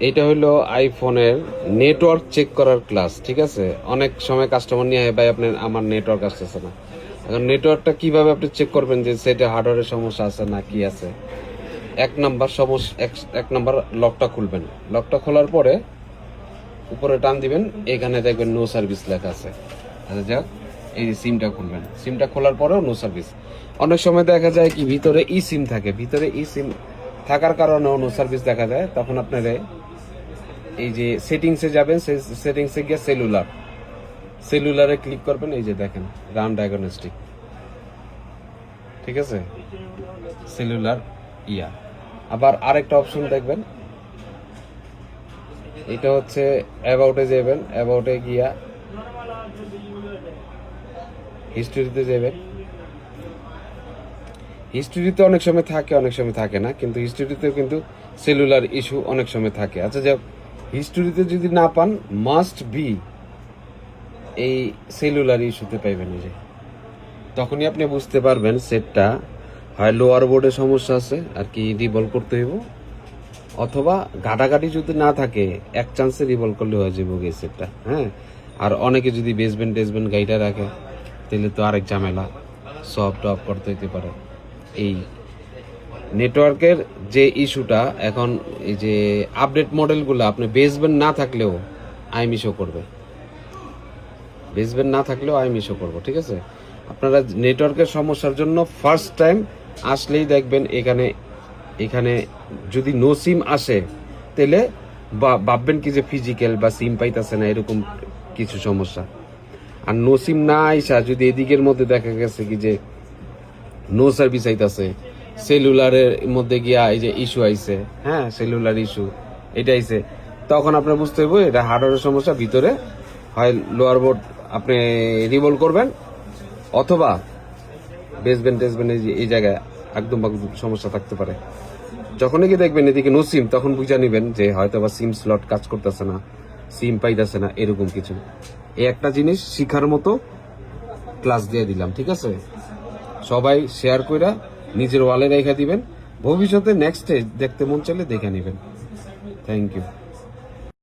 এটা হলো আইফোনের নেটওয়ার্ক চেক করার ক্লাস, ঠিক আছে? অনেক সময় কাস্টমার নিয়ে ভাই আপনার আমার নেটওয়ার্ক আসতেছে না। এখন নেটওয়ার্কটা কিভাবে আপনি চেক করবেন যে সেটা হার্ডওয়্যারের সমস্যা আছে না কি আছে? এক নাম্বার লকটা খুলবেন। লকটা খোলার পরে উপরে টান দিবেন, এখানে দেখবেন নো সার্ভিস লেখা আছে। আচ্ছা যাক, এই যে সিমটা খুলবেন, সিমটা খোলার পরেও নো সার্ভিস। অনেক সময় দেখা যায় কি ভিতরে ই সিম থাকে, ভিতরে ই সিম থাকার কারণেও নো সার্ভিস দেখা যায়। তখন আপনারা এই যে সেটিংসে যাবেন, সেই সেটিংসে গিয়ে সেলুলারে ক্লিক করবেন। এই যে দেখেন রাউন্ড ডায়াগনস্টিক, ঠিক আছে? সেলুলার ইয়া। আবার আরেকটা অপশন দেখবেন, এটা হচ্ছে অ্যাবাউটে যাবেন, অ্যাবাউটে গিয়া হিস্টোরিতে যাবেন। হিস্টোরিতে অনেক সময় থাকে, অনেক সময় থাকে না, কিন্তু হিস্টোরিতেও কিন্তু সেলুলার ইস্যু অনেক সময় থাকে। আচ্ছা যাক, হিস্টোরিতে যদি না পান, মাস্ট বি এই সেলুলার ইস্যুতে পাইবেন। এই যে তখনই আপনি বুঝতে পারবেন সেটটা হয় লোয়ার বোর্ডে সমস্যা আছে আর কি, রিভলভ করতে হইব, অথবা ঘাটাঘাটি যদি না থাকে এক চান্সে রিভলভ করলে হয়ে যাবো এই সেটটা। হ্যাঁ, আর অনেকে যদি বেসমেন্ট টেসমেন্ট গাড়িটা রাখে তাহলে তো আরেক ঝামেলা, সব টপ করতে হইতে পারে। এই নেটওয়ার্কের যে ইস্যুটা এখন, এই যে আপডেট মডেলগুলো আপনি বেসমেন্ট না থাকলেও আইএমই শো করবে, বেসবেন্ড না থাকলেও আমি শো করবো, ঠিক আছে? আপনারা নেটওয়ার্কের সমস্যার জন্য ফার্স্ট টাইম আসলেই দেখবেন এখানে যদি নো সিম আসে তাহলে ভাববেন কি যে ফিজিক্যাল বা সিম পাইতেছে না, এরকম কিছু সমস্যা। আর নো সিম না আইসা যদি এদিকের মধ্যে দেখা গেছে কি যে নো সার্ভিস আইতাছে, সেলুলারের মধ্যে গিয়া এই যে ইস্যু আইছে, হ্যাঁ সেলুলার ইস্যু এটা আইছে, তখন আপনার বুঝতে হবে এটা হার্ডওয়্যারের সমস্যা। ভিতরে হয় লোয়ার বোর্ড আপনি রিভলভ করবেন, অথবা বেসবেন্ট টেসবেন্ট এই জায়গায় একদম সমস্যা থাকতে পারে। যখনই কি দেখবেন এদিকে নো সিম, তখন বুঝে নেবেন যে হয়তো বা সিম স্লট কাজ করতেছে না, সিম পাইতেছে না, এরকম কিছু। এই একটা জিনিস শিখার মতো ক্লাস দিয়ে দিলাম, ঠিক আছে? সবাই শেয়ার কইরা নিজের ওয়ালে রেখে দিবেন, ভবিষ্যতে নেক্সট দেখতে মন চাইলে দেখে নেবেন। Thank you.